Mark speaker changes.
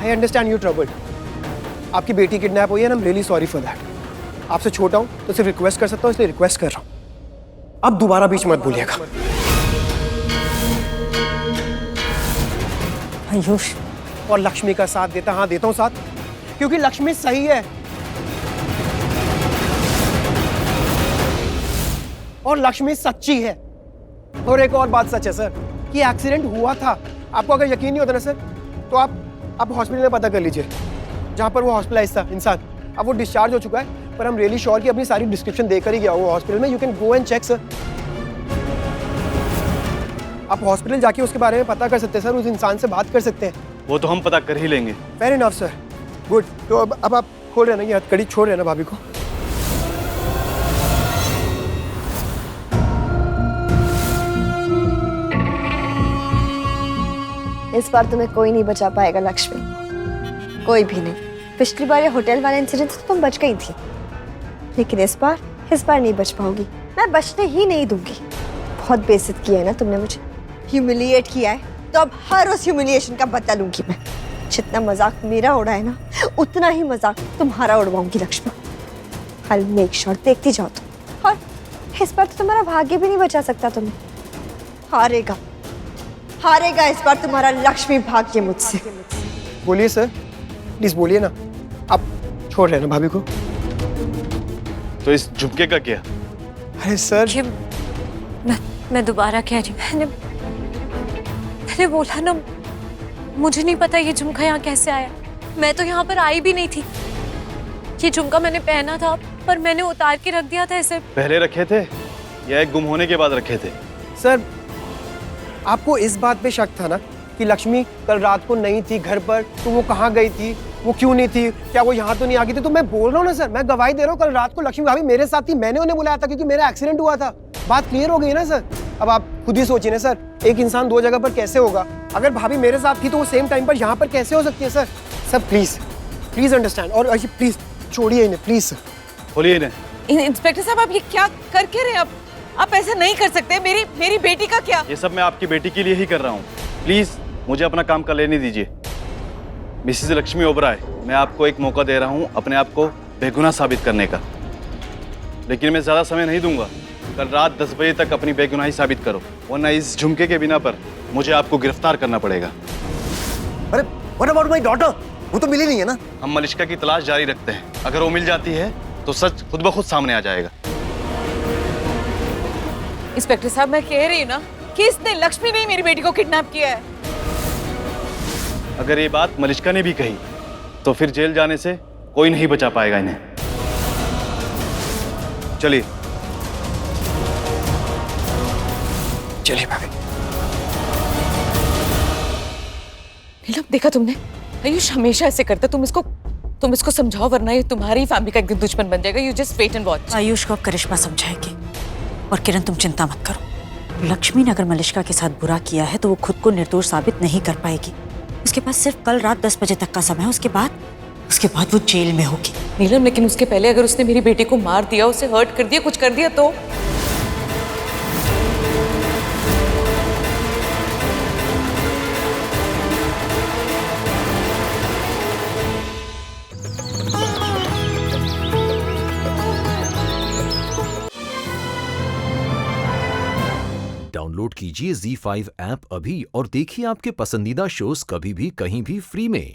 Speaker 1: I understand you troubled. आपकी बेटी kidnap हुई है, I am really sorry for that. आपसे छोटा हूं तो सिर्फ रिक्वेस्ट कर सकता हूं, इसलिए रिक्वेस्ट कर रहा हूं, अब दोबारा बीच मत बोलिएगा।
Speaker 2: आयुष,
Speaker 1: और लक्ष्मी का साथ देता, हाँ देता हूं साथ, क्योंकि लक्ष्मी सही है और लक्ष्मी सच्ची है। और एक और बात सच है सर कि एक्सीडेंट हुआ था। आपको अगर यकीन नहीं होता ना सर तो आप हॉस्पिटल में पता कर लीजिए जहां पर वो हॉस्पिटलाइज था इंसान। अब वो डिस्चार्ज हो चुका है, पर हम रियली श्योर कि अपनी सारी डिस्क्रिप्शन देकर ही गया वो हॉस्पिटल में। You can go and check sir. आप हॉस्पिटल जाके उसके बारे में पता कर सकते हैं सर, उस इंसान से बात कर सकते हैं।
Speaker 3: वो तो हम पता कर ही लेंगे।
Speaker 1: Fair enough sir, good. तो अब आप खोल रहे ना, ये हथकड़ी छोड़ रहे ना भाभी को।
Speaker 2: इस बार तुम्हें कोई नहीं बचा पाएगा लक्ष्मी, कोई भी नहीं। पिछली बार ये होटल वाले इंसिडेंट से तुम बच गई थी, लेकिन इस बार नहीं बच पाओगी। मैं बचने ही नहीं दूंगी। बहुत बेइज्जत किया है ना तुमने मुझे, ह्यूमिलिएट किया है, तो अब हर उस ह्यूमिलिएशन का बदला लूंगी मैं। जितना मजाक मेरा उड़ा है ना, उतना ही मजाक तुम्हारा उड़वाऊंगी Lakshmi. I will make sure, देखती जाओ तुम। और इस बार तो तुम्हारा भाग्य भी नहीं बचा सकता तुम्हें। हारेगा इस बार तुम्हारा लक्ष्मी भाग्य मुझसे।
Speaker 1: बोलिए सर, प्लीज बोलिए ना। आप छोड़ रहे हैं ना भाभी को?
Speaker 3: तो इस झुमके का क्या?
Speaker 1: अरे सर,
Speaker 4: मैं दोबारा कह रही हूँ, मैंने बोला ना, मुझे नहीं पता ये झुमका यहाँ कैसे आया। मैं तो यहाँ पर आई भी नहीं थी। ये झुमका मैंने पहना था, पर मैंने उतार के रख दिया था इसे।
Speaker 3: पहले रखे थे या एक गुम होने के बाद रखे थे?
Speaker 1: सर आपको इस बात पे शक था ना कि लक्ष्मी कल रात को नहीं थी घर पर, तो वो कहाँ गई थी, वो क्यों नहीं थी, क्या वो यहाँ तो नहीं आ गई थी? तो मैं बोल रहा हूँ ना सर, मैं गवाही दे रहा हूँ, कल रात को लक्ष्मी भाभी मेरे साथ थी, मैंने उन्हें बुलाया था क्योंकि मेरा एक्सीडेंट हुआ था। बात क्लियर हो गई ना सर? अब आप खुद ही सोचिए ना सर, एक इंसान दो जगह पर कैसे होगा? अगर भाभी मेरे साथ थी तो वो सेम टाइम पर यहाँ पर कैसे हो सकती है सर? सर प्लीज अंडरस्टैंड, और प्लीज छोड़िए इन्हें, प्लीज सर।
Speaker 3: खोलिए इन्हें।
Speaker 5: इंस्पेक्टर साहब, आप ये क्या कर रहे हैं? आप ऐसा नहीं कर सकते। मेरी बेटी का क्या?
Speaker 3: ये सब मैं आपकी बेटी के लिए ही कर रहा हूँ। प्लीज मुझे अपना काम कर लेने दीजिए। मिसेस लक्ष्मी ओबराय, मैं आपको एक मौका दे रहा हूँ अपने आप को बेगुनाह साबित करने का, लेकिन मैं ज्यादा समय नहीं दूंगा। कल रात 10 बजे तक अपनी बेगुनाही साबित करो, वरना इस झुमके के बिना पर मुझे आपको गिरफ्तार करना पड़ेगा।
Speaker 6: अरे व्हाट अबाउट माय डॉटर? वो तो मिली नहीं है ना?
Speaker 3: हम मलिष्का की तलाश जारी रखते हैं। अगर वो मिल जाती है तो सच खुद ब खुद सामने आ जाएगा।
Speaker 5: इंस्पेक्टर साहब, मैं कह रही हूँ ना कि इसने लक्ष्मी ने ही मेरी बेटी को किडनैप किया है।
Speaker 3: अगर ये बात मलिष्का ने भी कही तो फिर जेल जाने से कोई नहीं बचा पाएगा इन्हें। चलिए
Speaker 1: चलिए भाभी।
Speaker 5: नीलम, देखा तुमने? आयुष हमेशा ऐसे करता। तुम इसको समझाओ, वरना ये तुम्हारी फैमिली का एक दिन दुश्मन बन जाएगा। You just wait and watch.
Speaker 4: Ayush को अब करिश्मा समझाएगी। और किरण, तुम चिंता मत करो। लक्ष्मी ने अगर मलिष्का के साथ बुरा किया है तो वो खुद को निर्दोष साबित नहीं कर पाएगी। उसके पास सिर्फ कल रात 10 बजे तक का समय है। उसके बाद वो जेल में होगी।
Speaker 5: नीलम, लेकिन उसके पहले अगर उसने मेरी बेटी को मार दिया, उसे हर्ट कर दिया, कुछ कर दिया तो?
Speaker 7: डाउनलोड कीजिए ZEE5 ऐप अभी और देखिए आपके पसंदीदा शोज कभी भी कहीं भी फ्री में।